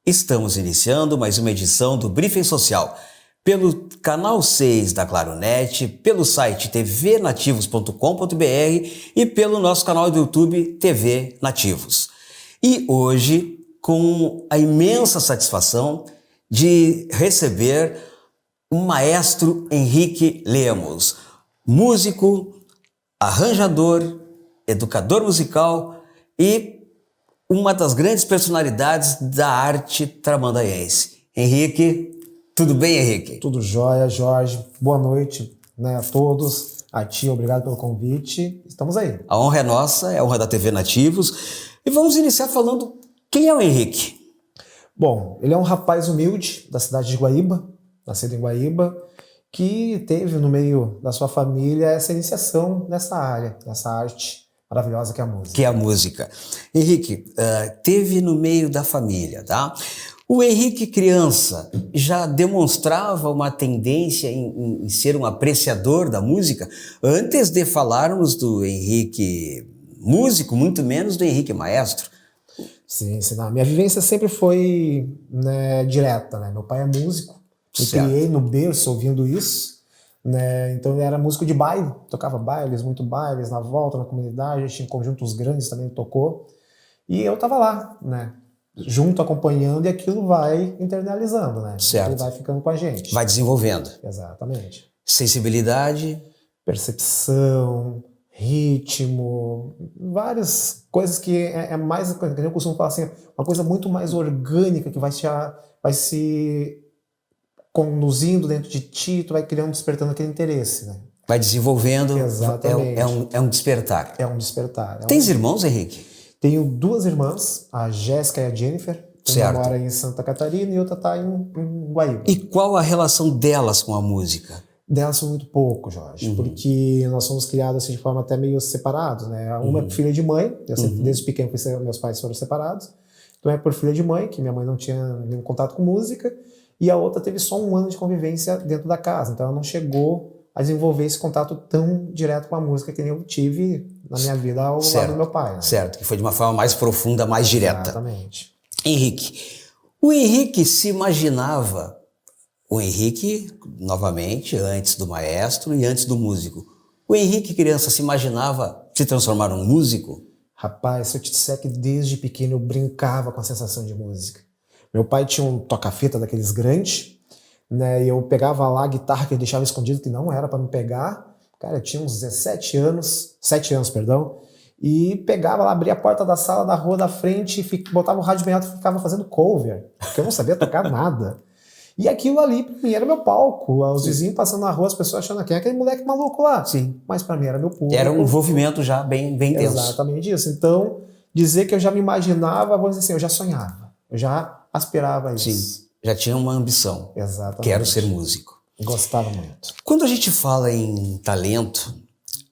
Estamos iniciando mais uma edição do Briefing Social, pelo canal 6 da Claronet, pelo site tvnativos.com.br e pelo nosso canal do YouTube TV Nativos. E hoje, com a imensa satisfação de receber o maestro Henrique Lemos, músico, arranjador, educador musical e uma das grandes personalidades da arte tramandaense. Henrique, tudo bem, Henrique? Tudo jóia, Jorge. Boa noite, a todos. A ti, obrigado pelo convite. Estamos aí. A honra é nossa, é a honra da TV Nativos. E vamos iniciar falando quem é o Henrique. Bom, ele é um rapaz humilde da cidade de Guaíba, nascido em Guaíba, que teve no meio da sua família essa iniciação nessa área, nessa arte maravilhosa que é a música. Que é a música. Henrique, teve no meio da família, tá? O Henrique criança já demonstrava uma tendência em ser um apreciador da música antes de falarmos do Henrique músico, muito menos do Henrique maestro. Sim, não. Minha vivência sempre foi direta, Meu pai é músico, me criei no berço ouvindo isso. Então ele era músico de baile, tocava muitos bailes na volta, na comunidade, a gente tinha conjuntos grandes também, tocou, e eu tava lá, junto, acompanhando, e aquilo vai internalizando, Certo. Aquilo vai ficando com a gente. Vai desenvolvendo. Exatamente. Sensibilidade. Percepção, ritmo, várias coisas que é mais, que eu costumo falar assim, uma coisa muito mais orgânica que vai se conduzindo dentro de ti, tu vai criando, despertando aquele interesse, Vai desenvolvendo. Exatamente. É um despertar. É um despertar. Tens irmãos, Henrique? Tenho duas irmãs, a Jéssica e a Jennifer. Uma mora em Santa Catarina e outra está em Guaíba. E qual a relação delas com a música? Delas foi muito pouco, Jorge, porque nós fomos criados assim, de forma até meio separados, Uma é filha de mãe, eu sempre, desde pequeno meus pais foram separados, então é por filha de mãe, que minha mãe não tinha nenhum contato com música, e a outra teve só 1 ano de convivência dentro da casa, então ela não chegou a desenvolver esse contato tão direto com a música que nem eu tive na minha vida ao lado do meu pai. Certo, que foi de uma forma mais profunda, mais direta. Exatamente. Henrique, o Henrique se imaginava, o Henrique, novamente, antes do maestro e antes do músico, o Henrique criança se imaginava se transformar num músico? Rapaz, se eu te disser que desde pequeno eu brincava com a sensação de música. Meu pai tinha um toca-fita daqueles grandes, e eu pegava lá a guitarra que ele deixava escondido, que não era para me pegar. Cara, eu tinha uns 7 anos, e pegava lá, abria a porta da sala da rua da frente, botava o rádio bem alto e ficava fazendo cover, porque eu não sabia tocar nada. E aquilo ali, pra mim, era meu palco. Os vizinhos passando na rua, as pessoas achando quem é aquele moleque maluco lá. Sim. Mas pra mim era meu público. Era um envolvimento já bem intenso. Exatamente isso. Então, dizer que eu já me imaginava, vamos dizer assim, eu já sonhava. Eu já aspirava a isso. Sim, já tinha uma ambição. Exatamente. Quero ser músico. Gostava muito. Quando a gente fala em talento,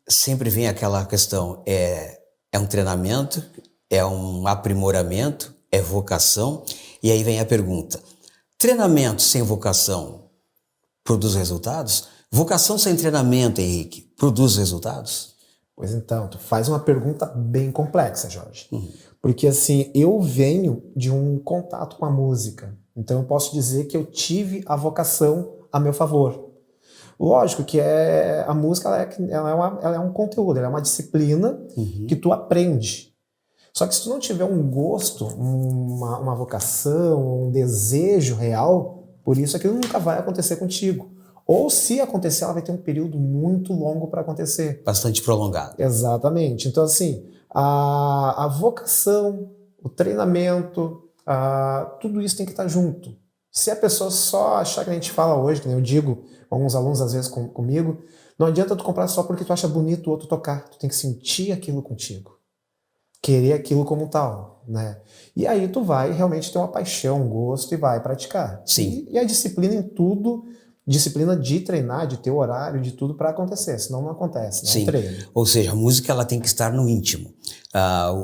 sempre vem aquela questão, é um treinamento, é um aprimoramento, é vocação, e aí vem a pergunta, treinamento sem vocação produz resultados? Vocação sem treinamento, Henrique, produz resultados? Pois então, tu faz uma pergunta bem complexa, Jorge. Porque assim, eu venho de um contato com a música, então eu posso dizer que eu tive a vocação a meu favor. Lógico que a música ela é um conteúdo, ela é uma disciplina que tu aprende. Só que se tu não tiver um gosto, uma vocação, um desejo real, por isso aquilo nunca vai acontecer contigo. Ou se acontecer, ela vai ter um período muito longo para acontecer. Bastante prolongado. Exatamente. Então assim, a vocação, o treinamento, tudo isso tem que estar junto. Se a pessoa só achar que a gente fala hoje, que nem eu digo, alguns alunos às vezes comigo, não adianta tu comprar só porque tu acha bonito o outro tocar. Tu tem que sentir aquilo contigo. Querer aquilo como tal, E aí tu vai realmente ter uma paixão, um gosto e vai praticar. Sim. E a disciplina em tudo, disciplina de treinar, de ter horário, de tudo para acontecer, senão não acontece, Sim. É um treino. Ou seja, a música ela tem que estar no íntimo.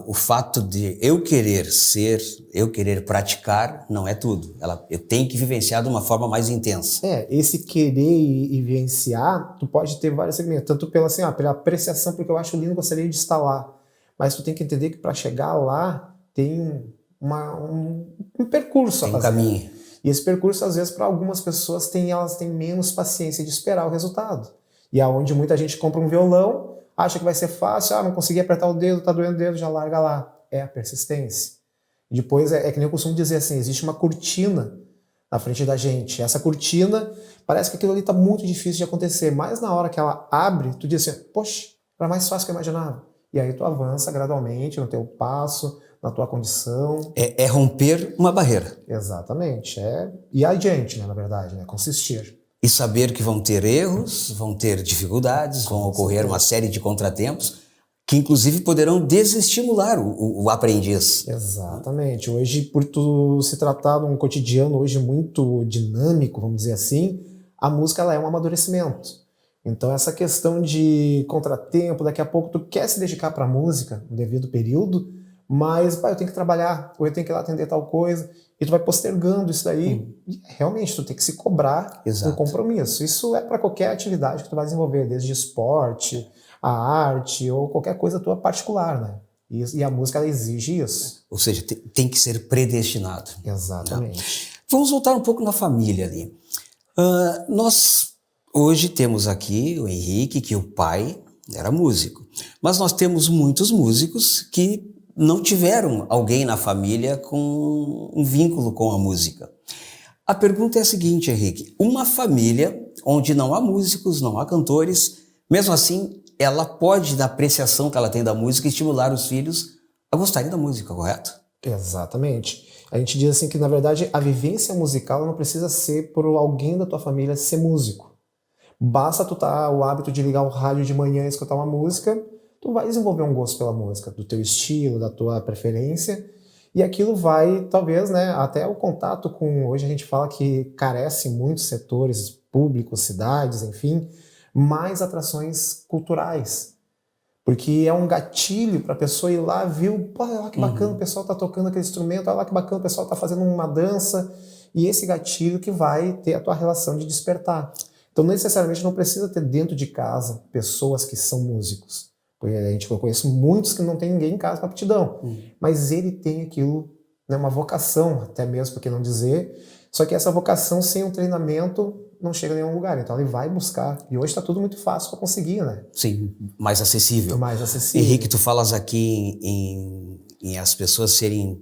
O fato de eu querer praticar não é tudo. Eu tenho que vivenciar de uma forma mais intensa. Esse querer e vivenciar, tu pode ter vários segmentos, tanto pela apreciação, porque eu acho lindo, gostaria de estar lá. Mas tu tem que entender que para chegar lá tem um percurso a Tem um fazer. caminho. E esse percurso, às vezes, para algumas pessoas, elas têm menos paciência de esperar o resultado. E é onde muita gente compra um violão, acha que vai ser fácil, não consegui apertar o dedo, tá doendo o dedo, já larga lá. É a persistência. E depois, é que nem eu costumo dizer assim, existe uma cortina na frente da gente. Essa cortina, parece que aquilo ali tá muito difícil de acontecer, mas na hora que ela abre, tu diz assim, poxa, era mais fácil que eu imaginava. E aí tu avança gradualmente no teu passo, na tua condição. É romper uma barreira. Exatamente. E adiante, né, na verdade, né? Consistir. E saber que vão ter erros, vão ter dificuldades, vão ocorrer uma série de contratempos que, inclusive, poderão desestimular o aprendiz. Exatamente. Hoje, por tu se tratar de um cotidiano hoje muito dinâmico, vamos dizer assim, a música ela é um amadurecimento. Então, essa questão de contratempo, daqui a pouco tu quer se dedicar para a música no devido período, mas eu tenho que trabalhar, ou eu tenho que ir lá atender tal coisa, e tu vai postergando isso daí. E realmente, tu tem que se cobrar um compromisso. Isso é para qualquer atividade que tu vai desenvolver, desde esporte, a arte, ou qualquer coisa tua particular, né? E a música, ela exige isso. Ou seja, tem que ser predestinado. Exatamente. Vamos voltar um pouco na família ali. Nós hoje temos aqui o Henrique, que o pai era músico. Mas nós temos muitos músicos que não tiveram alguém na família com um vínculo com a música. A pergunta é a seguinte, Henrique. Uma família onde não há músicos, não há cantores, mesmo assim, ela pode, na apreciação que ela tem da música, estimular os filhos a gostarem da música, correto? Exatamente. A gente diz assim que, na verdade, a vivência musical não precisa ser por alguém da tua família ser músico. Basta tu ter o hábito de ligar o rádio de manhã e escutar uma música, tu vai desenvolver um gosto pela música, do teu estilo, da tua preferência, e aquilo vai, talvez, né, até o contato com... Hoje a gente fala que carece muitos setores públicos, cidades, enfim, mais atrações culturais. Porque é um gatilho para a pessoa ir lá, viu, pô, olha lá que bacana, o pessoal tá tocando aquele instrumento, olha lá que bacana, o pessoal tá fazendo uma dança, e esse gatilho que vai ter a tua relação de despertar. Então, necessariamente, não precisa ter dentro de casa pessoas que são músicos. Porque eu conheço muitos que não tem ninguém em casa com aptidão. Mas ele tem aquilo, né, uma vocação, até mesmo, por que não dizer. Só que essa vocação, sem um treinamento, não chega a nenhum lugar. Então, ele vai buscar. E hoje está tudo muito fácil para conseguir, né? Sim, mais acessível. Mais acessível. Henrique, tu falas aqui em as pessoas serem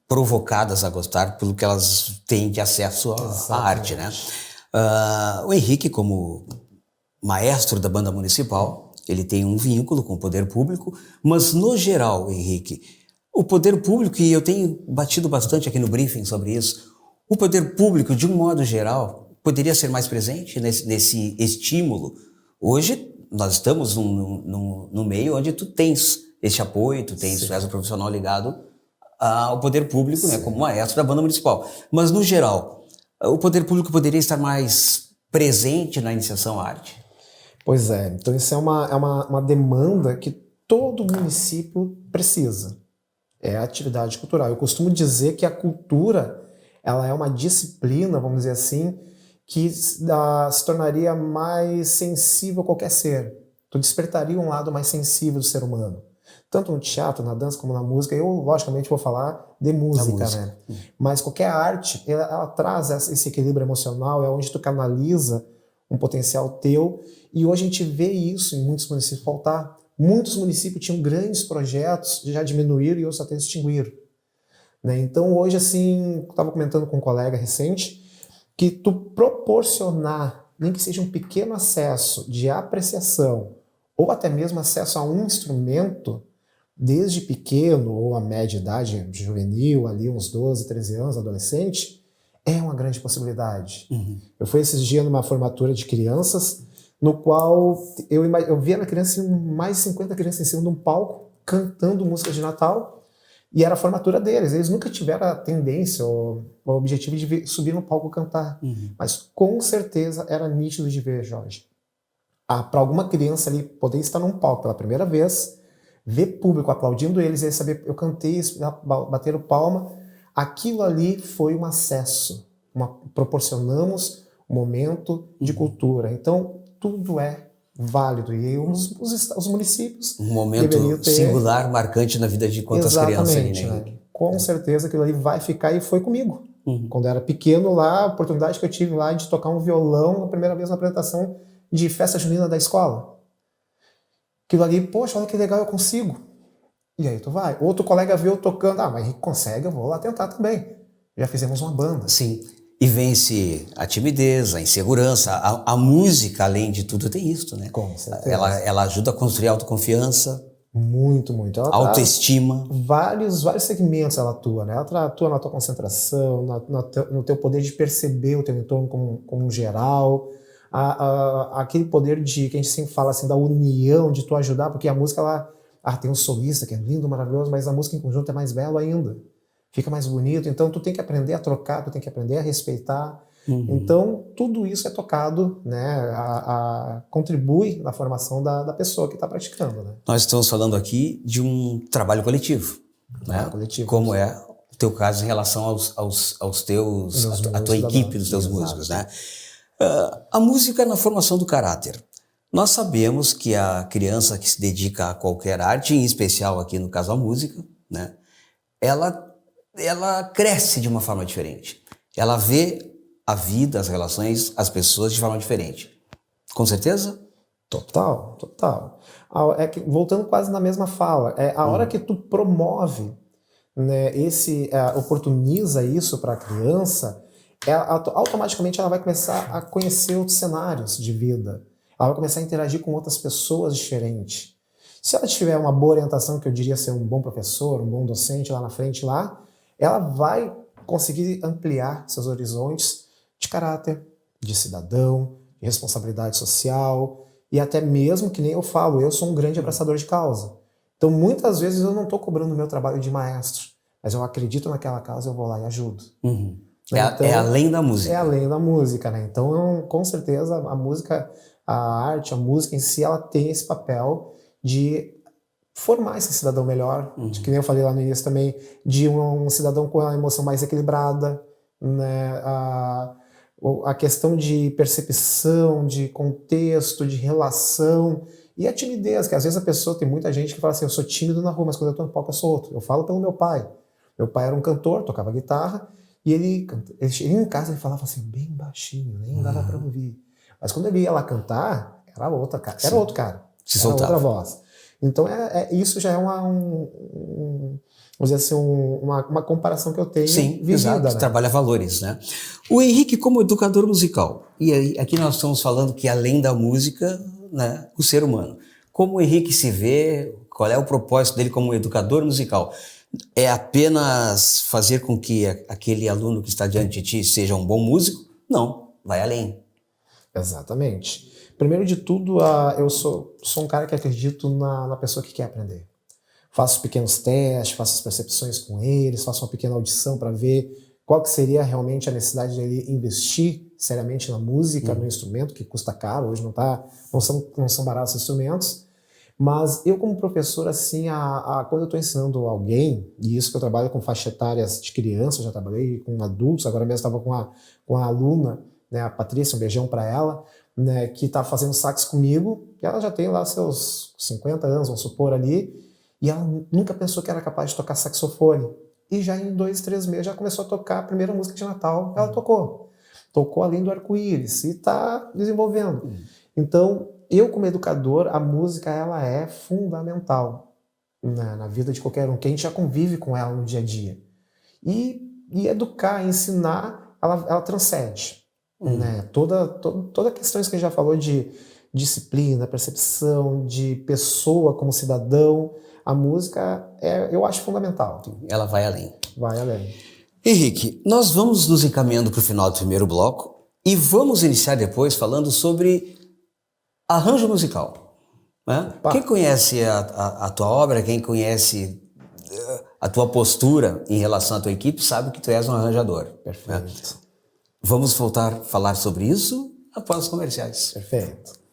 provocadas a gostar pelo que elas têm de acesso à arte, né? O Henrique, como maestro da banda municipal, ele tem um vínculo com o poder público, mas no geral, Henrique, o poder público, e eu tenho batido bastante aqui no briefing sobre isso, o poder público, de um modo geral, poderia ser mais presente nesse estímulo. Hoje, nós estamos num meio onde tu tens esse apoio, tu és um profissional ligado ao poder público, né, como maestro da banda municipal. Mas, no geral, o poder público poderia estar mais presente na iniciação à arte? Pois é, então isso é uma demanda que todo município precisa. É a atividade cultural. Eu costumo dizer que a cultura, ela é uma disciplina, vamos dizer assim, que se tornaria mais sensível a qualquer ser. Tu despertaria um lado mais sensível do ser humano. Tanto no teatro, na dança, como na música. Eu, logicamente, vou falar de música, né? Mas qualquer arte, ela traz esse equilíbrio emocional, é onde tu canaliza um potencial teu, e hoje a gente vê isso em muitos municípios faltar. Muitos municípios tinham grandes projetos, já diminuíram e outros até extinguiram. Né? Então hoje, assim, eu estava comentando com um colega recente, que tu proporcionar, nem que seja um pequeno acesso de apreciação, ou até mesmo acesso a um instrumento, desde pequeno ou a média idade, juvenil, ali uns 12, 13 anos, adolescente, é uma grande possibilidade. Eu fui esses dias numa formatura de crianças, no qual eu via na criança mais de 50 crianças em cima de um palco, cantando música de Natal, e era a formatura deles. Eles nunca tiveram a tendência ou o objetivo de subir no palco e cantar. Mas com certeza era nítido de ver, Jorge. Para alguma criança ali poder estar num palco pela primeira vez, ver público aplaudindo eles, e saber, eu cantei, bateram palma, aquilo ali foi um acesso, proporcionamos um momento de cultura. Então, tudo é válido. E os municípios um momento singular, marcante na vida de quantas crianças ali, né? com certeza aquilo ali vai ficar, e foi comigo. Quando eu era pequeno lá, a oportunidade que eu tive lá de tocar um violão a primeira vez na apresentação de festa junina da escola. Aquilo ali, poxa, olha que legal, eu consigo. E aí tu vai. Outro colega viu eu tocando, mas Henrique consegue, eu vou lá tentar também. Já fizemos uma banda. Sim. E vence a timidez, a insegurança. A música, além de tudo, tem isso, né? Com certeza. Ela ajuda a construir autoconfiança. Muito, muito. Ela autoestima. Vários segmentos ela atua, né? Ela atua na tua concentração, no teu poder de perceber o teu entorno como geral. Aquele poder que a gente sempre fala assim, da união, de tu ajudar, porque a música, ela tem um solista que é lindo, maravilhoso, mas a música em conjunto é mais bela ainda. Fica mais bonito, então tu tem que aprender a trocar, tu tem que aprender a respeitar. Então, tudo isso é tocado, né, contribui na formação da pessoa que está praticando. Né? Nós estamos falando aqui de um trabalho coletivo, né? Coletivo. Como é o teu caso em relação aos teus, a tua equipe dos teus músicos, né? A música na formação do caráter. Nós sabemos que a criança que se dedica a qualquer arte, em especial aqui no caso a música, né? Ela cresce de uma forma diferente. Ela vê a vida, as relações, as pessoas de forma diferente. Com certeza? Total. Voltando quase na mesma fala, a hora que tu promove, né, oportuniza isso para a criança, automaticamente ela vai começar a conhecer outros cenários de vida. Ela vai começar a interagir com outras pessoas diferentes. Se ela tiver uma boa orientação, que eu diria ser um bom professor, um bom docente lá na frente, ela vai conseguir ampliar seus horizontes de caráter, de cidadão, de responsabilidade social, e até mesmo, que nem eu falo, eu sou um grande abraçador de causa. Então, muitas vezes eu não estou cobrando o meu trabalho de maestro, mas eu acredito naquela causa, eu vou lá e ajudo. Então, é além da música. É além da música, né? Então, com certeza, a música, a arte, a música em si, ela tem esse papel de formar esse cidadão melhor, que nem eu falei lá no início também, de um cidadão com uma emoção mais equilibrada, né? A questão de percepção, de contexto, de relação, e a timidez, que às vezes a pessoa, tem muita gente que fala assim, eu sou tímido na rua, mas quando eu tô no palco eu sou outro. Eu falo pelo meu pai. Meu pai era um cantor, tocava guitarra, e ele em casa ele falava assim, bem baixinho, nem dava pra ouvir. Mas quando ele ia lá cantar, era outro cara, era outra voz. Então isso já é vamos dizer assim, uma comparação que eu tenho. Sim, vivida, exato, né? trabalha valores, né? O Henrique, como educador musical, e aí, aqui nós estamos falando que além da música, né, o ser humano. Como o Henrique se vê, qual é o propósito dele como educador musical? É apenas fazer com que aquele aluno que está diante de ti seja um bom músico? Não, vai além. Exatamente. Primeiro de tudo, eu sou um cara que acredito na pessoa que quer aprender. Faço pequenos testes, faço as percepções com eles, faço uma pequena audição para ver qual que seria realmente a necessidade dele investir seriamente na música, no instrumento, que custa caro, hoje não são baratos os instrumentos. Mas eu, como professor, assim, quando eu estou ensinando alguém, e isso que eu trabalho com faixa etárias de criança, já trabalhei com adultos, agora mesmo estava com a aluna, né, a Patrícia, um beijão para ela, né, que está fazendo sax comigo, e ela já tem lá seus 50 anos, vamos supor ali, e ela nunca pensou que era capaz de tocar saxofone. E já em 2, 3 meses já começou a tocar a primeira música de Natal, ela tocou Além do Arco-Íris, e está desenvolvendo. Então, eu como educador, a música ela é fundamental na vida de qualquer um, que a gente já convive com ela no dia a dia. E educar, ensinar, ela transcende. Né? Toda questões que a gente já falou de disciplina, percepção, de pessoa como cidadão, a música eu acho fundamental. Ela vai além. Vai além. Henrique, nós vamos nos encaminhando para o final do primeiro bloco e vamos iniciar depois falando sobre arranjo musical. Né? Quem conhece a tua obra, quem conhece a tua postura em relação à tua equipe, sabe que tu és um arranjador. Perfeito. Né? Vamos voltar a falar sobre isso após os comerciais. Perfeito.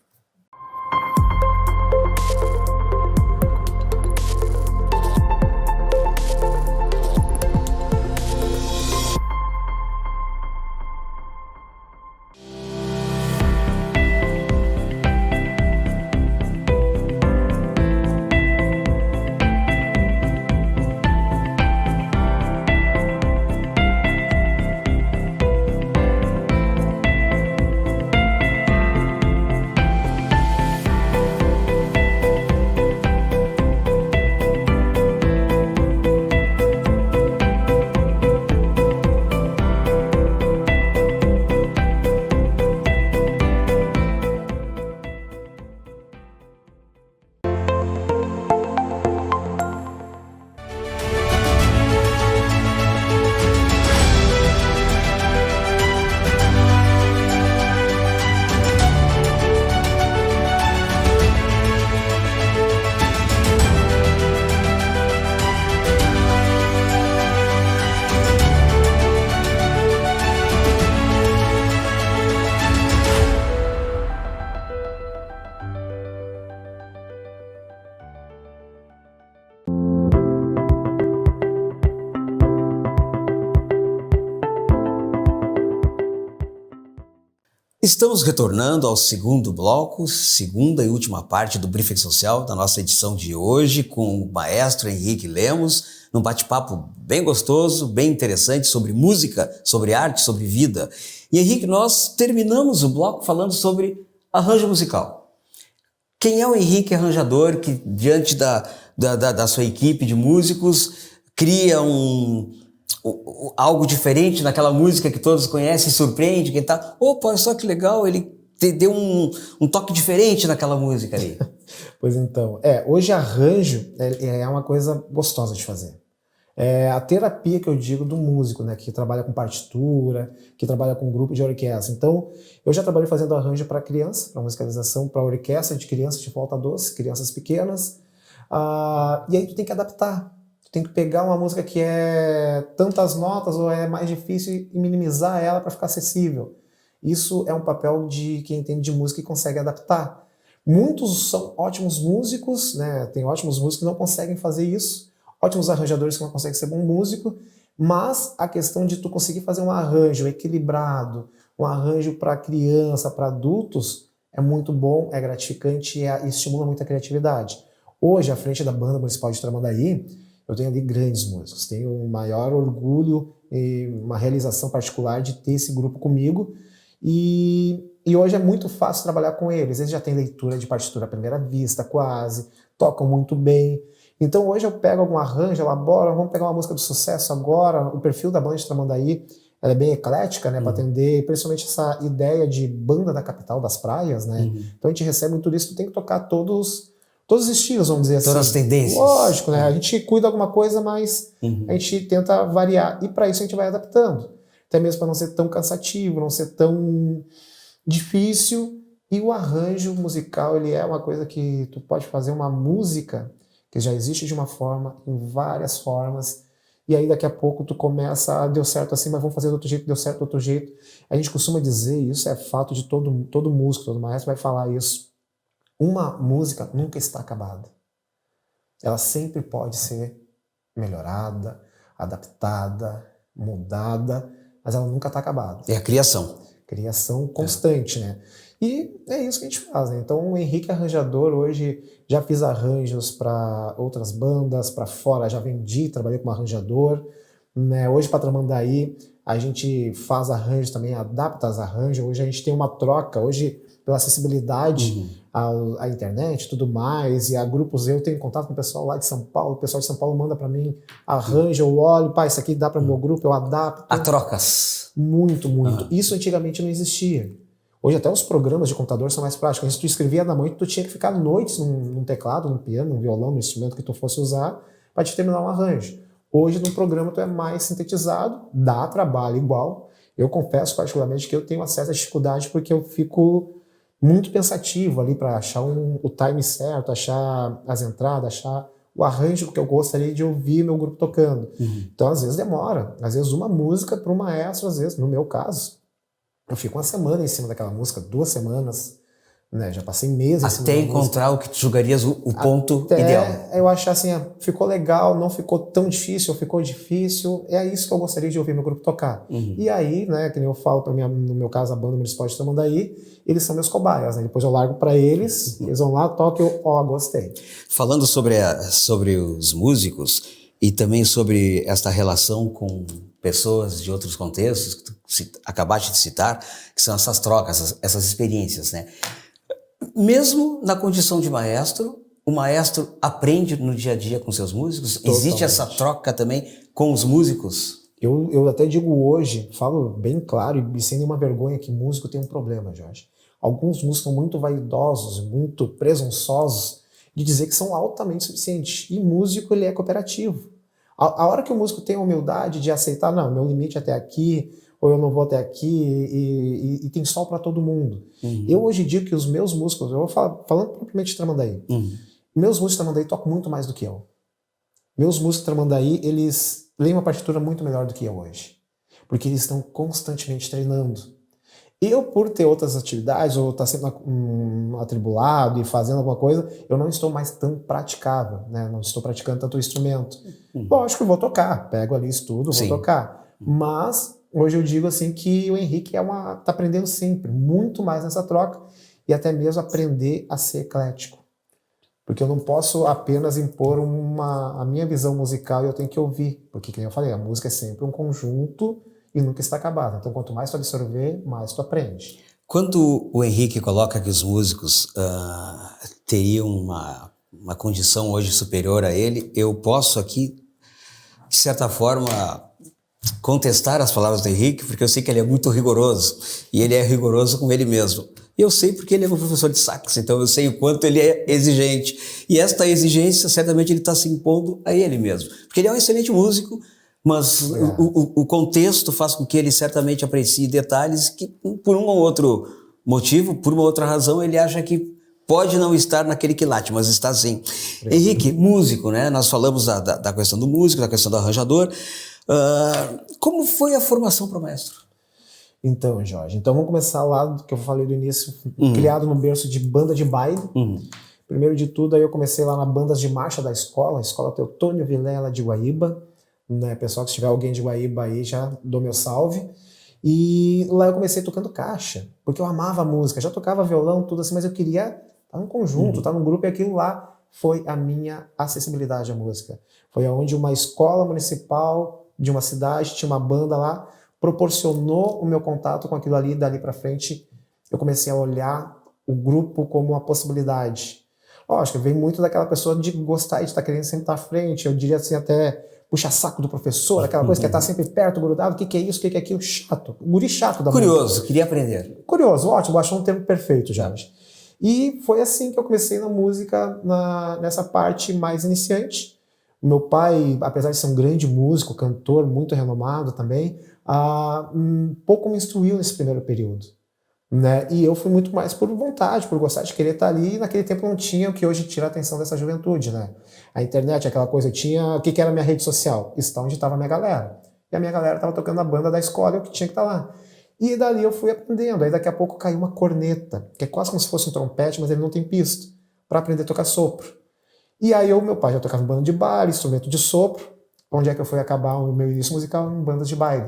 Estamos retornando ao segundo bloco, segunda e última parte do Briefing Social da nossa edição de hoje, com o maestro Henrique Lemos, num bate-papo bem gostoso, bem interessante sobre música, sobre arte, sobre vida. E Henrique, nós terminamos o bloco falando sobre arranjo musical. Quem é o Henrique arranjador que, diante da sua equipe de músicos, cria algo diferente naquela música que todos conhecem, surpreende quem tá, opa, só que legal, ele deu um toque diferente naquela música ali. Pois então, hoje arranjo é uma coisa gostosa de fazer. É a terapia que eu digo do músico, né, que trabalha com partitura, que trabalha com grupo de orquestra. Então, eu já trabalhei fazendo arranjo para criança, para musicalização, para orquestra de crianças de flauta doce, crianças pequenas, e aí tu tem que adaptar. Tem que pegar uma música que é tantas notas ou é mais difícil e minimizar ela para ficar acessível. Isso é um papel de quem entende de música e consegue adaptar. Muitos são ótimos músicos, né? Tem ótimos músicos que não conseguem fazer isso, ótimos arranjadores que não conseguem ser bom músico, mas a questão de tu conseguir fazer um arranjo equilibrado, um arranjo para criança, para adultos, é muito bom, é gratificante e estimula muito a criatividade. Hoje, à frente da Banda Municipal de Tramandaí, eu tenho ali grandes músicos, tenho um maior orgulho e uma realização particular de ter esse grupo comigo e hoje é muito fácil trabalhar com eles. Eles já têm leitura de partitura à primeira vista, quase, tocam muito bem. Então hoje eu pego algum arranjo, elaboro, vamos pegar uma música do sucesso agora, o perfil da Banda de Tramandaí, ela é bem eclética, né, para atender, principalmente essa ideia de banda da capital, das praias, né? Então a gente recebe muito isso, tu tem que tocar todos os estilos, vamos dizer assim. Todas as tendências. Lógico, né? A gente cuida de alguma coisa, mas a gente tenta variar. E para isso a gente vai adaptando. Até mesmo para não ser tão cansativo, não ser tão difícil. E o arranjo musical, ele é uma coisa que tu pode fazer uma música que já existe de uma forma, em várias formas. E aí daqui a pouco tu começa, deu certo assim, mas vamos fazer do outro jeito, deu certo do outro jeito. A gente costuma dizer, isso é fato de todo músico, todo maestro vai falar isso. Uma música nunca está acabada. Ela sempre pode ser melhorada, adaptada, mudada, mas ela nunca está acabada. É a criação. Criação constante, né? E é isso que a gente faz, né? Então o Henrique é arranjador, hoje já fiz arranjos para outras bandas, para fora, já vendi, trabalhei como arranjador, né? Hoje para Tramandaí a gente faz arranjos também, adapta os arranjos, hoje a gente tem uma troca, hoje pela acessibilidade à internet e tudo mais, e a grupos, eu tenho contato com o pessoal lá de São Paulo, o pessoal de São Paulo manda para mim arranjo, eu olho, pá, isso aqui dá para o meu grupo, eu adapto. Há trocas. Muito. Isso antigamente não existia. Hoje até os programas de computador são mais práticos. Antes tu escrevia na noite, tu tinha que ficar noites num teclado, num piano, num violão, num instrumento que tu fosse usar para te terminar um arranjo. Hoje no programa tu é mais sintetizado, dá trabalho igual. Eu confesso particularmente que eu tenho uma certa dificuldade porque eu fico muito pensativo ali para achar o time certo, achar as entradas, achar o arranjo que eu gostaria de ouvir meu grupo tocando. Então, às vezes demora. Às vezes uma música para o maestro, às vezes, no meu caso, eu fico uma semana em cima daquela música, 2 semanas, né? Já passei meses em cima até encontrar o que tu julgarias o ponto ideal. Eu achar assim, ficou legal, não ficou tão difícil, ficou difícil, é isso que eu gostaria de ouvir meu grupo tocar. E aí, né, que nem eu falo para no meu caso, a Banda Municipal de Tramandaí, eles são meus cobaias, né? Depois eu largo para eles, eles vão lá, tocam, gostei. Falando sobre os músicos e também sobre esta relação com pessoas de outros contextos, que tu acabaste de citar, que são essas trocas, essas experiências, né? Mesmo na condição de maestro, o maestro aprende no dia a dia com seus músicos? Totalmente. Existe essa troca também com os músicos? Eu até digo hoje, falo bem claro e sem nenhuma vergonha que músico tem um problema, Jorge. Alguns músicos são muito vaidosos, muito presunçosos de dizer que são altamente suficientes. E músico, ele é cooperativo. A hora que o músico tem a humildade de aceitar, não, meu limite é até aqui, ou eu não vou até aqui, e tem sol para todo mundo. Eu hoje digo que os meus músicos, eu vou falando propriamente de Tramandaí, meus músicos de Tramandaí tocam muito mais do que eu. Meus músicos de Tramandaí, eles leem uma partitura muito melhor do que eu hoje, porque eles estão constantemente treinando. Eu, por ter outras atividades, ou estar sempre atribulado e fazendo alguma coisa, eu não estou mais tão praticável, né? Não estou praticando tanto o instrumento. Lógico que eu vou tocar, pego ali, estudo, vou tocar. Mas hoje eu digo assim que o Henrique tá aprendendo sempre, muito mais nessa troca, e até mesmo aprender a ser eclético. Porque eu não posso apenas impor a minha visão musical e eu tenho que ouvir. Porque, como eu falei, a música é sempre um conjunto e nunca está acabada. Então, quanto mais tu absorver, mais tu aprende. Quando o Henrique coloca que os músicos teriam uma condição hoje superior a ele, eu posso aqui, de certa forma, contestar as palavras do Henrique, porque eu sei que ele é muito rigoroso, e ele é rigoroso com ele mesmo. Eu sei porque ele é um professor de sax, então eu sei o quanto ele é exigente. E esta exigência, certamente, ele está se impondo a ele mesmo. Porque ele é um excelente músico, mas o contexto faz com que ele certamente aprecie detalhes que, por um ou outro motivo, por uma outra razão, ele acha que pode não estar naquele quilate, mas está sim. Henrique, músico, né? Nós falamos da questão do músico, da questão do arranjador. Como foi a formação para o maestro? Então, Jorge, vamos começar lá do que eu falei do início, criado no berço de banda de baile. Primeiro de tudo, aí eu comecei lá na bandas de marcha da escola, a escola Teotônio Vilela de Guaíba, né? Pessoal, se tiver alguém de Guaíba aí, já dou meu salve. E lá eu comecei tocando caixa, porque eu amava a música, já tocava violão, tudo assim, mas eu queria estar num conjunto, estar num grupo, e aquilo lá foi a minha acessibilidade à música. Foi onde uma escola municipal de uma cidade, tinha uma banda lá, proporcionou o meu contato com aquilo ali, e dali pra frente eu comecei a olhar o grupo como uma possibilidade. Lógico, vem muito daquela pessoa de gostar de estar querendo sempre estar à frente, eu diria assim até puxa saco do professor, aquela coisa que é estar sempre perto, grudado, o que é isso, o que é aquilo, chato, o guri chato da Curioso, música. queria aprender. Curioso, ótimo, achou um termo perfeito, Jorge. E foi assim que eu comecei na música, nessa parte mais iniciante. Meu pai, apesar de ser um grande músico, cantor, muito renomado também, pouco me instruiu nesse primeiro período. Né? E eu fui muito mais por vontade, por gostar de querer estar ali, e naquele tempo não tinha o que hoje tira a atenção dessa juventude, né? A internet, aquela coisa, eu tinha... O que era a minha rede social? Está onde estava a minha galera. E a minha galera estava tocando a banda da escola, eu que tinha que estar lá. E dali eu fui aprendendo, aí daqui a pouco caiu uma corneta, que é quase como se fosse um trompete, mas ele não tem pista, para aprender a tocar sopro. E aí meu pai já tocava em banda de baile, instrumento de sopro. Onde é que eu fui acabar o meu início musical? Em bandas de baile.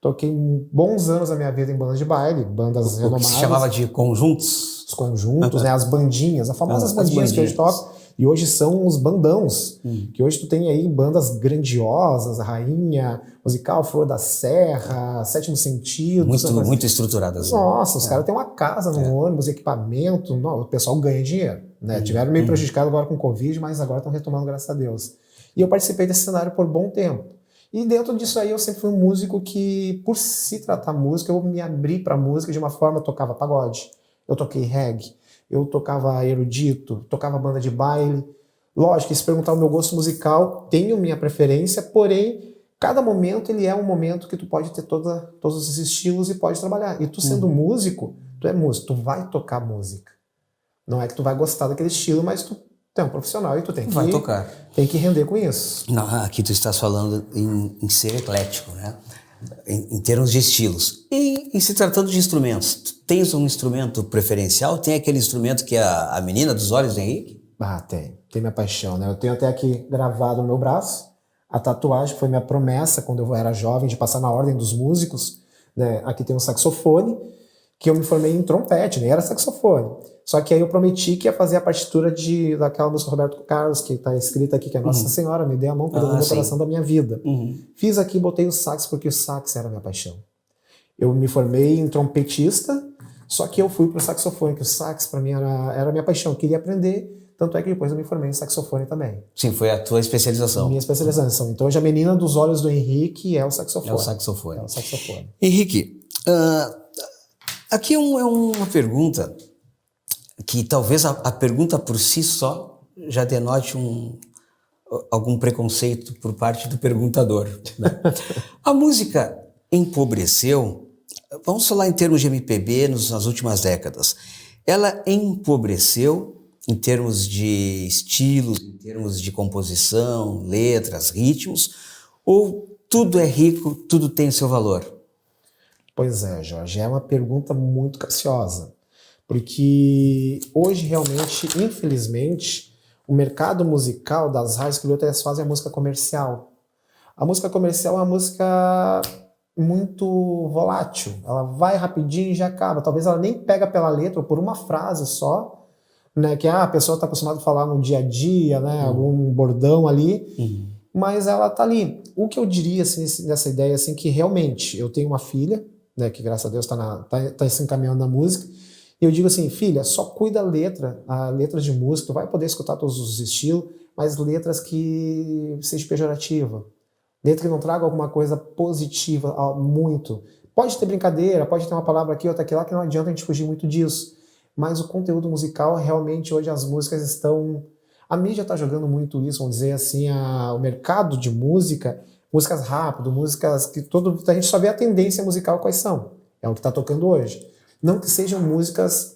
Toquei bons anos da minha vida em bandas de baile, bandas renomadas. O que se chamava de conjuntos? Os conjuntos, né? As bandinhas, as famosas bandinhas que hoje tocam. E hoje são os bandãos. Que hoje tu tem aí bandas grandiosas, a Rainha, Musical, Flor da Serra, Sétimo Sentido. Muito estruturadas. Nossa, os caras têm uma casa no ônibus, equipamento. Não, o pessoal ganha dinheiro. Né? Tiveram meio prejudicado agora com o Covid, mas agora estão retomando, graças a Deus. E eu participei desse cenário por bom tempo. E dentro disso aí eu sempre fui um músico que, por se tratar música, eu me abri para música de uma forma, eu tocava pagode, eu toquei reggae, eu tocava erudito, tocava banda de baile. Lógico que se perguntar o meu gosto musical, tenho minha preferência, porém, cada momento ele é um momento que tu pode ter todos esses estilos e pode trabalhar. E tu sendo músico, tu é músico, tu vai tocar música. Não é que tu vai gostar daquele estilo, mas tu é um profissional e tu tem que render com isso. Não, aqui tu estás falando em ser eclético, né? Em termos de estilos. E se tratando de instrumentos, tu tens um instrumento preferencial? Tem aquele instrumento que é a menina dos olhos do Henrique? Tem minha paixão, né? Eu tenho até aqui gravado no meu braço a tatuagem, que foi minha promessa quando eu era jovem, de passar na ordem dos músicos, né? Aqui tem um saxofone, que eu me formei em trompete, nem era saxofone. Só que aí eu prometi que ia fazer a partitura daquela música Roberto Carlos, que está escrita aqui, que é Nossa Senhora, me dê a mão pelo meu coração da minha vida. Fiz aqui, botei o sax, porque o sax era a minha paixão. Eu me formei em trompetista, só que eu fui pro saxofone, que o sax para mim era a minha paixão, eu queria aprender, tanto é que depois eu me formei em saxofone também. Sim, foi a tua especialização. Minha especialização. Então hoje a menina dos olhos do Henrique é o saxofone. É o saxofone. É o saxofone. Henrique, aqui é uma pergunta que talvez a pergunta por si só já denote algum preconceito por parte do perguntador. Né? A música empobreceu, vamos falar em termos de MPB nas últimas décadas, ela empobreceu em termos de estilos, em termos de composição, letras, ritmos, ou tudo é rico, tudo tem o seu valor? Pois é, Jorge, é uma pergunta muito capciosa. Porque hoje, realmente, infelizmente, o mercado musical das rádios que elas fazem a música comercial. A música comercial é uma música muito volátil. Ela vai rapidinho e já acaba. Talvez ela nem pega pela letra ou por uma frase só, né? Que a pessoa está acostumada a falar no dia a dia, né? Algum bordão ali, mas ela tá ali. O que eu diria assim, nessa ideia assim, que realmente eu tenho uma filha, né? Que graças a Deus tá se encaminhando na música. E eu digo assim, filha, só cuida a letras de música, tu vai poder escutar todos os estilos, mas letras que seja pejorativa. Letra que não traga alguma coisa positiva, muito. Pode ter brincadeira, pode ter uma palavra aqui, outra aqui lá, que não adianta a gente fugir muito disso. Mas o conteúdo musical, realmente, hoje as músicas estão... A mídia está jogando muito isso, vamos dizer assim, o mercado de música, músicas rápidas, músicas que a gente só vê a tendência musical quais são. É o que está tocando hoje. Não que sejam músicas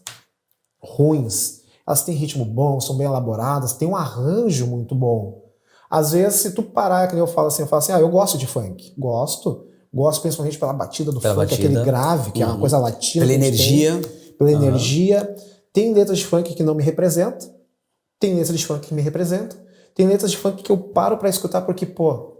ruins. Elas têm ritmo bom, são bem elaboradas, têm um arranjo muito bom. Às vezes, se tu parar, que eu falo assim, eu gosto de funk. Gosto principalmente pela batida do funk, aquele grave, que é uma coisa latina. Pela energia. Pela energia. Tem letras de funk que não me representam, tem letras de funk que me representam, tem letras de funk que eu paro pra escutar porque,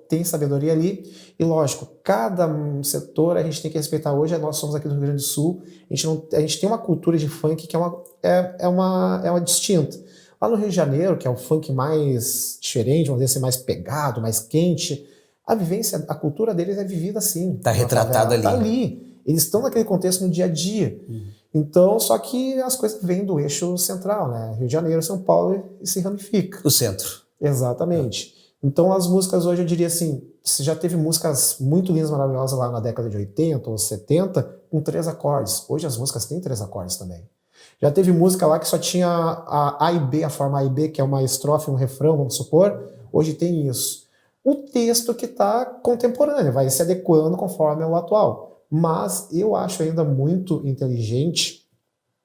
tem sabedoria ali. E lógico, cada setor a gente tem que respeitar. Hoje nós somos aqui do Rio Grande do Sul, a gente tem uma cultura de funk que é uma distinta. Lá no Rio de Janeiro, que é o funk mais diferente, vamos dizer assim, mais pegado, mais quente, a vivência, a cultura deles é vivida assim. Está retratada ali. Está ali. Eles estão naquele contexto no dia a dia. Então, só que as coisas vêm do eixo central, né? Rio de Janeiro, São Paulo, e se ramifica. O centro. Exatamente. Então, as músicas hoje, eu diria assim, você já teve músicas muito lindas, maravilhosas lá na década de 80 ou 70, com 3 acordes. Hoje as músicas têm 3 acordes também. Já teve música lá que só tinha a e B, a forma A e B, que é uma estrofe e um refrão, vamos supor. Hoje tem isso. O texto que está contemporâneo, vai se adequando conforme o atual. Mas eu acho ainda muito inteligente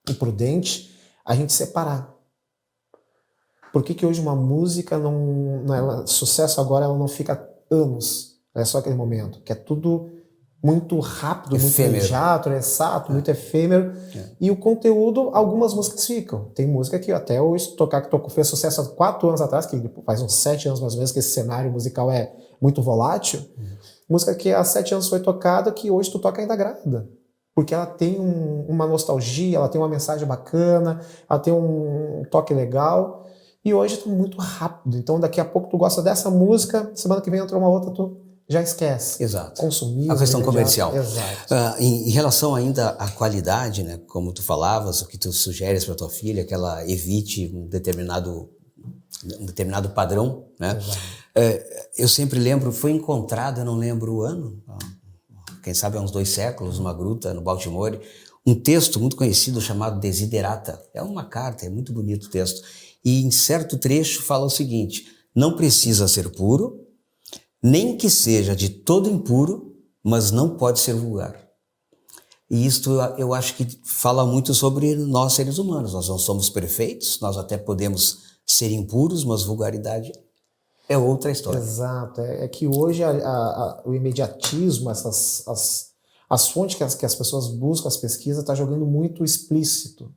e prudente a gente separar. Por que hoje uma música sucesso agora, ela não fica anos? É só aquele momento, que é tudo muito rápido, efêmero. Muito imediato, muito efêmero. E o conteúdo, algumas músicas ficam. Tem música que até hoje fez sucesso há 4 anos atrás, que faz uns 7 anos mais ou menos que esse cenário musical é muito volátil. Música que há 7 anos foi tocada, que hoje tu toca ainda agrada. Porque ela tem uma nostalgia, ela tem uma mensagem bacana, ela tem um toque legal. E hoje é muito rápido. Então daqui a pouco tu gosta dessa música, semana que vem entra uma outra, tu já esquece. Exato. Consumir. A questão comercial. Exato. Em relação ainda à qualidade, né, como tu falavas, o que tu sugeres para tua filha, que ela evite um determinado padrão, né? Eu sempre lembro, foi encontrado, eu não lembro o ano, quem sabe há uns 2 séculos, numa gruta no Baltimore, um texto muito conhecido chamado Desiderata. É uma carta, é muito bonito o texto. E em certo trecho fala o seguinte: não precisa ser puro, nem que seja de todo impuro, mas não pode ser vulgar. E isto eu acho que fala muito sobre nós seres humanos. Nós não somos perfeitos, nós até podemos ser impuros, mas vulgaridade é outra história. Exato. É que hoje o imediatismo, as fontes que as pessoas buscam, as pesquisas, está jogando muito explícito.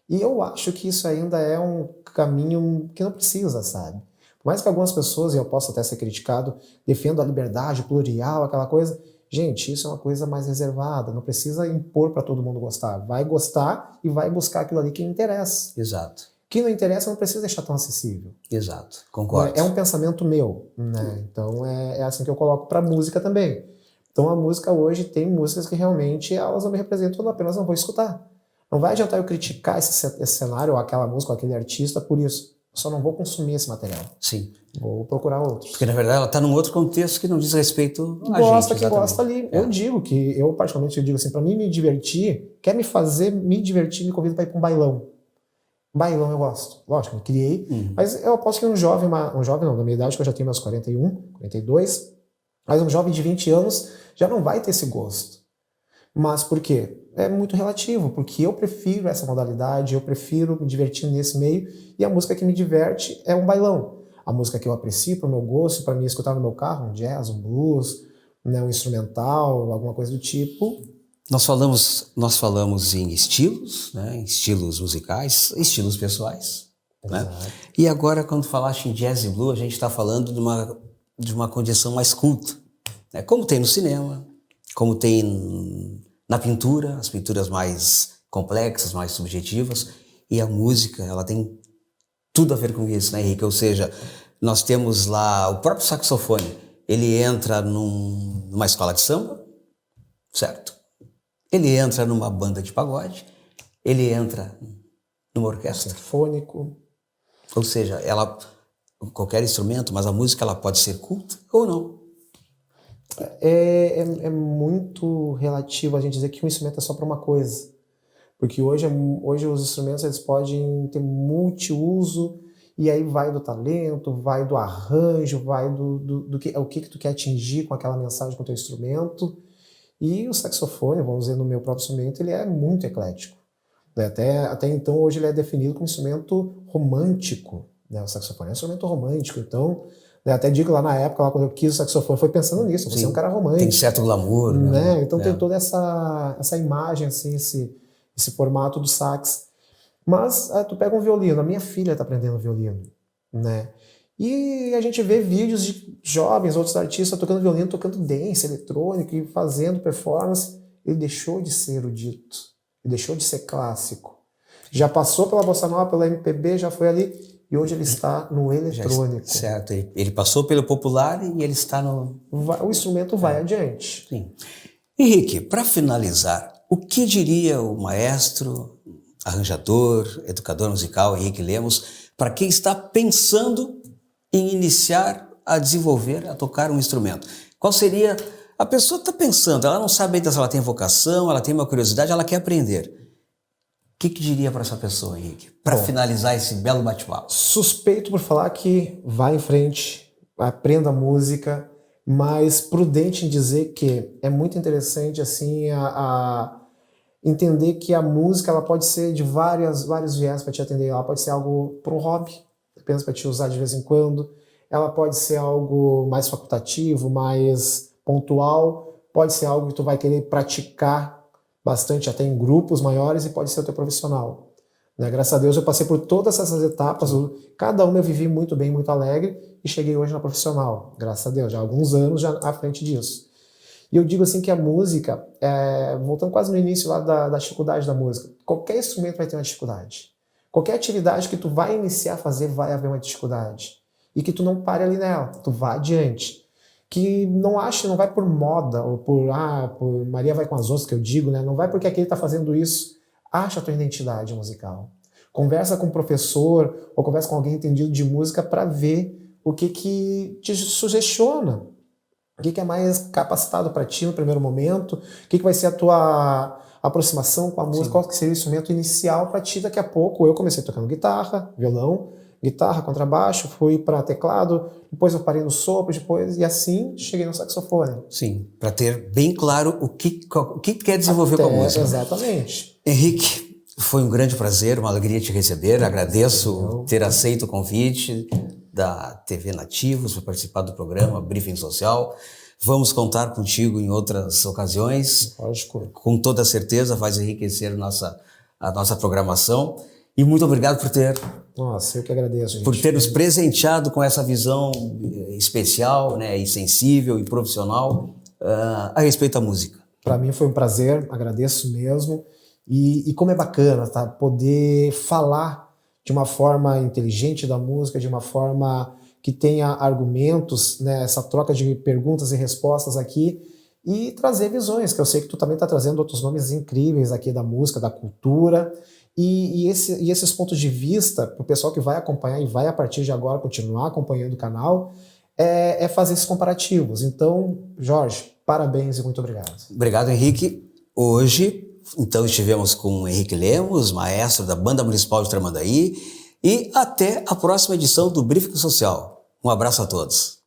E eu acho que isso ainda é um caminho que não precisa, sabe? Por mais que algumas pessoas, e eu posso até ser criticado, defendam a liberdade plurial, aquela coisa. Gente, isso é uma coisa mais reservada, não precisa impor para todo mundo gostar. Vai gostar e vai buscar aquilo ali que interessa. Exato. Que não interessa não precisa deixar tão acessível. Exato, concordo. É um pensamento meu, né? Então é assim que eu coloco para música também. Então a música hoje tem músicas que realmente elas não me representam, eu apenas não vou escutar. Não vai adiantar eu criticar esse cenário, ou aquela música, ou aquele artista por isso. Eu só não vou consumir esse material. Sim. Vou procurar outros. Porque, na verdade, ela está num outro contexto que não diz respeito a gosta, gente. Quem gosta ali. Eu digo que, particularmente, digo assim, para mim me divertir, quer me fazer me divertir, me convida para ir para um bailão. Bailão eu gosto. Lógico, eu criei. Mas eu aposto que um jovem não, da minha idade, que eu já tenho meus 41, 42, mas um jovem de 20 anos já não vai ter esse gosto. Mas por quê? É muito relativo, porque eu prefiro essa modalidade, eu prefiro me divertir nesse meio, e a música que me diverte é um bailão. A música que eu aprecio para o meu gosto, para mim escutar no meu carro, um jazz, um blues, né, um instrumental, alguma coisa do tipo. Nós falamos em estilos, né, em estilos musicais, estilos pessoais. Né? E agora, quando falaste em jazz e blues, a gente está falando de uma condição mais culta. Né? Como tem no cinema, como tem na pintura, as pinturas mais complexas, mais subjetivas, e a música, ela tem tudo a ver com isso, né, Henrique? Ou seja, nós temos lá o próprio saxofone, ele entra numa escola de samba, certo? Ele entra numa banda de pagode, ele entra numa orquestra. Sinfônico. Ou seja, qualquer instrumento, mas a música ela pode ser culta ou não. É muito relativo a gente dizer que um instrumento é só para uma coisa. Porque hoje os instrumentos eles podem ter multiuso, e aí vai do talento, vai do arranjo, vai do que tu quer atingir com aquela mensagem com o teu instrumento. E o saxofone, vamos dizer, no meu próprio instrumento, ele é muito eclético. Até então, hoje ele é definido como instrumento romântico. O saxofone é um instrumento romântico, então... Até digo lá na época, lá quando eu quis o saxofone, foi pensando nisso, você é um cara romântico. Tem certo glamour, né? Então tem toda essa imagem, assim, esse formato do sax. Mas tu pega um violino, a minha filha está aprendendo violino, né? E a gente vê vídeos de jovens, outros artistas tocando violino, tocando dance eletrônico e fazendo performance. Ele deixou de ser erudito, ele deixou de ser clássico. Já passou pela bossa nova, pela MPB, já foi ali... E hoje ele está no eletrônico. Certo, ele passou pelo popular e ele está no... O instrumento vai adiante. Sim. Henrique, para finalizar, o que diria o maestro, arranjador, educador musical Henrique Lemos, para quem está pensando em iniciar a desenvolver, a tocar um instrumento? Qual seria... A pessoa está pensando, ela não sabe ainda se ela tem vocação, ela tem uma curiosidade, ela quer aprender. O que diria para essa pessoa, Henrique, para finalizar esse belo bate-papo? Suspeito por falar que vá em frente, aprenda música, mas prudente em dizer que é muito interessante assim a entender que a música ela pode ser de vários viés para te atender. Ela pode ser algo para um hobby, apenas para te usar de vez em quando. Ela pode ser algo mais facultativo, mais pontual. Pode ser algo que tu vai querer praticar bastante até em grupos maiores e pode ser o teu profissional. Graças a Deus eu passei por todas essas etapas, cada uma eu vivi muito bem, muito alegre e cheguei hoje na profissional, graças a Deus, já há alguns anos já à frente disso. E eu digo assim que a música, voltando quase no início lá da dificuldade da música, qualquer instrumento vai ter uma dificuldade. Qualquer atividade que tu vai iniciar a fazer vai haver uma dificuldade. E que tu não pare ali nela, tu vá adiante. Que não vai por moda, ou por Maria vai com as outras, que eu digo, né? Não vai porque aquele está fazendo isso. Acha a tua identidade musical. Conversa com um professor, ou conversa com alguém entendido de música para ver o que te sugestiona. O que é mais capacitado para ti no primeiro momento, o que vai ser a tua aproximação com a música, qual que seria o instrumento inicial para ti daqui a pouco. Eu comecei tocando guitarra, violão, guitarra, contrabaixo, fui para teclado, depois eu parei no sopro, e assim cheguei no saxofone. Sim, para ter bem claro o que quer desenvolver com a música. Exatamente. Henrique, foi um grande prazer, uma alegria te receber, agradeço ter aceito o convite da TV Nativos para participar do programa Briefing Social. Vamos contar contigo em outras ocasiões. Lógico. Com toda certeza vai enriquecer a nossa programação. E muito obrigado por ter... Nossa, eu que agradeço, gente. Por ter nos presenteado com essa visão especial, né, e sensível e profissional a respeito da música. Para mim foi um prazer, agradeço mesmo. E como é bacana, tá? Poder falar de uma forma inteligente da música, de uma forma que tenha argumentos, né? Essa troca de perguntas e respostas aqui, e trazer visões, que eu sei que tu também está trazendo outros nomes incríveis aqui da música, da cultura. E esses pontos de vista, para o pessoal que vai acompanhar e vai a partir de agora continuar acompanhando o canal, é fazer esses comparativos. Então, Jorge, parabéns e muito obrigado. Obrigado, Henrique. Hoje, então, estivemos com o Henrique Lemos, maestro da Banda Municipal de Tramandaí, e até a próxima edição do Briefing Social. Um abraço a todos.